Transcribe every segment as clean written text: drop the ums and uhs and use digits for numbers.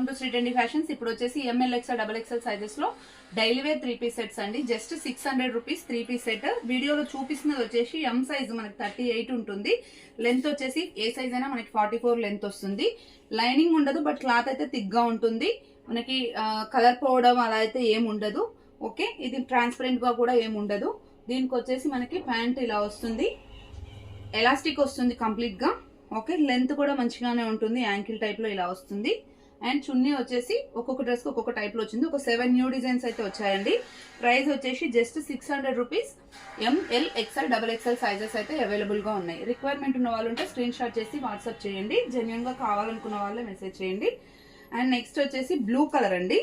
Welcome to Shri trendy fashions. ఇప్పుడు వచ్చేసి M L XL double XL sizes లో డైలీ వేర్ 3 పీస్ సెట్స్ అండి. Just 600 rupees 3 piece set. వీడియోలో చూపిస్తున్నది వచ్చేసి ఎం సైజ్ మనకి 38 ఉంటుంది. లెంత్ వచ్చేసి ఏ సైజ్ అయినా మనకి 44 లెంత్ వస్తుంది. లైనింగ్ ఉండదు, బట్ క్లాత్ అయితే థిక్ గా ఉంటుంది. మనకి కలర్ పోవడం అలా అయితే ఏం ఉండదు. ఓకే, ఇది ట్రాన్స్పరెంట్ గా కూడా ఏం ఉండదు. దీనికి వచ్చేసి మనకి ప్యాంట్ ఇలా వస్తుంది, ఎలాస్టిక్ వస్తుంది కంప్లీట్ గా. ఓకే, లెంత్ కూడా మంచిగానే ఉంటుంది, యాంకిల్ టైప్ లో ఇలా వస్తుంది. అండ్ చున్నీ వచ్చేసి ఒక్కొక్క డ్రెస్ కి ఒక్కొక్క టైప్ లో వచ్చింది. ఒక 7 న్యూ డిజైన్స్ అయితే వచ్చాయండి. ప్రైస్ వచ్చేసి just 600 rupees. ML XL double XL sizes అయితే అవైలబుల్ గా ఉన్నాయి. రిక్వైర్మెంట్ ఉన్న వాళ్ళు ఉంటే స్క్రీన్ షాట్ చేసి వాట్సాప్ చేయండి. జెన్యున్ గా కావాలనుకున్న వాళ్ళే మెసేజ్ చేయండి. అండ్ నెక్స్ట్ వచ్చేసి బ్లూ కలర్ అండి.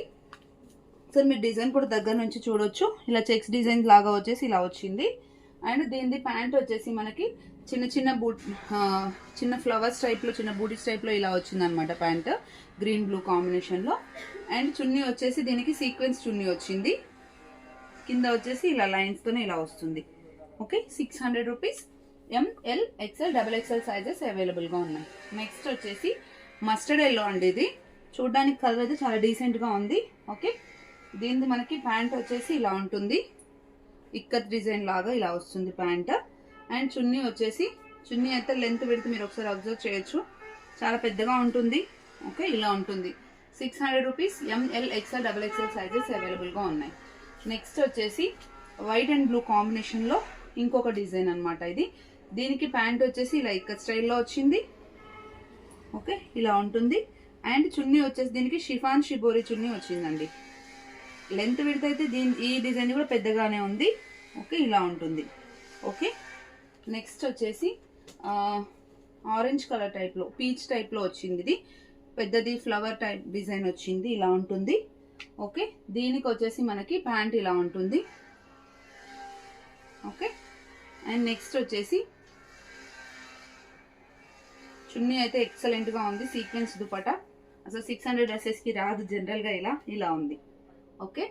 సో మీరు డిజైన్ కూడా దగ్గర నుంచి చూడొచ్చు. ఇలా చెక్స్ డిజైన్ లాగా వచ్చేసి ఇలా వచ్చింది. అండ్ దీని ప్యాంట్ వచ్చేసి మనకి చిన్న చిన్న ఫ్లవర్స్ టైప్ లో, చిన్న బూటీస్ టైప్ లో ఇలా వచ్చింది అనమాట ప్యాంట్, గ్రీన్ బ్లూ కాంబినేషన్ లో. అండ్ చున్నీ వచ్చేసి దీనికి సీక్వెన్స్ చున్నీ వచ్చింది. కింద వచ్చేసి ఇలా లైన్స్ తోనే ఇలా వస్తుంది. Okay, 600 rupees. ML XL double XL sizes available గా ఉన్నాయి. నెక్స్ట్ వచ్చేసి మస్టర్డ్ ఎల్లో అండి. ఇది చూడడానికి కలర్ అయితే చాలా డీసెంట్ గా ఉంది. ఓకే, దీనిది మనకి ప్యాంట్ వచ్చేసి ఇలా ఉంటుంది, ఇక్కత్ డిజైన్ లాగా ఇలా వస్తుంది ప్యాంట్. అండ్ చున్నీ వచ్చేసి, చున్నీ అయితే లెంత్ పెడితే మీరు ఒకసారి అబ్జర్వ్ చేయొచ్చు, చాలా పెద్దగా ఉంటుంది. ఓకే, ఇలా ఉంటుంది. 600 rupees. ML XL double XL sizes available గా ఉన్నాయి. నెక్స్ట్ వచ్చేసి వైట్ అండ్ బ్లూ కాంబినేషన్ లో ఇంకొక డిజైన్ అనమాట ఇది. దీనికి ప్యాంట్ వచ్చేసి ఇలా ఇక్కత్ స్టైల్లో వచ్చింది. ఓకే, ఇలా ఉంటుంది. అండ్ చున్నీ వచ్చేసి దీనికి షిఫాన్ షిబోరి చున్నీ వచ్చిందండి. లెంత్ విడ్త్ అయితే ఈ డిజైన్ కూడా పెద్దగానే ఉంది. ఓకే, ఇలా ఉంటుంది. ఓకే, నెక్స్ట్ వచ్చేసి ఆరెంజ్ కలర్ టైప్ లో, పీచ్ టైప్ లో వచ్చింది. ఇది పెద్దది ఫ్లవర్ టైప్ డిజైన్ వచ్చింది, ఇలా ఉంటుంది. ఓకే, దీనికి వచ్చేసి మనకి ప్యాంట్ ఇలా ఉంటుంది. ఓకే, అండ్ నెక్స్ట్ వచ్చేసి చున్నీ అయితే ఎక్సలెంట్ గా ఉంది, సీక్వెన్స్ దుపట్టా. అసలు 600 డ్రెస్సెస్ కి రాదు జనరల్ గా, ఇలా ఉంది. Okay,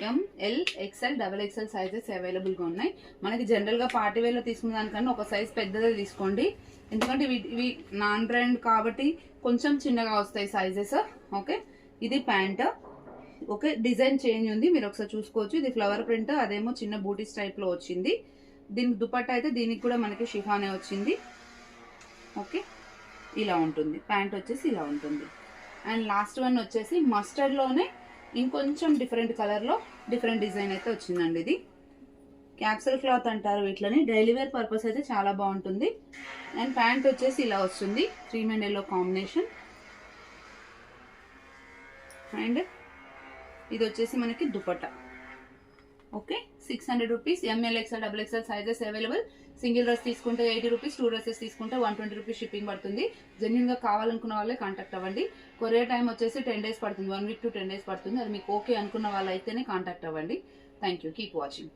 ML XL double XL sizes available గా ఉన్నాయి. మనకి జనరల్ గా పార్టీ వేర్ లో తీసుకున్న దానికన్నా ఒక సైజ్ పెద్దదే తీసుకోండి, ఎందుకంటే ఇవి నాన్ బ్రాండ్ కాబట్టి కొంచెం చిన్నగా వస్తాయి సైజెస్. ఓకే, ఇది ప్యాంట్. ఓకే, డిజైన్ చేంజ్ ఉంది, మీరు ఒకసారి చూసుకోవచ్చు. ఇది ఫ్లవర్ ప్రింట్, అదేమో చిన్న బూటీస్ టైప్ లో వచ్చింది. దీనికి దుపట్టా అయితే దీనికి కూడా మనకి షిఫానే వచ్చింది. ఓకే, ఇలా ఉంటుంది. ప్యాంట్ వచ్చేసి ఇలా ఉంటుంది. అండ్ లాస్ట్ వన్ వచ్చేసి మస్టర్డ్ లోనే ఇంకొంచెం డిఫరెంట్ కలర్ లో డిఫరెంట్ డిజైన్ అయితే వచ్చిందండి. ఇది క్యాప్సల్ క్లాత్ అంటారు వీటిని. డైలీ వేర్ పర్పస్ అయితే చాలా బాగుంటుంది. అండ్ ప్యాంట్ వచ్చేసి ఇలా వస్తుంది, cream and yellow combination. And ఇది వచ్చేసి మనకి dupatta. Okay, 600 rupees. M L XL double XL sizes available. Single dress తీసుకుంటే 80 రూపీస్, 2 డ్రెస్సెస్ తీసుకుంటే 120 రూపీస్ షిప్పింగ్ పడుతుంది. జెన్యున్ గా కావాలనుకున్న వాళ్ళే కాంటాక్ట్ అవ్వండి. కొరియర్ టైం వచ్చేసి 10 డేస్ పడుతుంది, 1 వీక్ టు 10 డేస్ పడుతుంది. అది మీకు ఓకే అనుకున్న వాళ్ళు అయితేనే కాంటాక్ట్ అవ్వండి. Thank you, keep watching.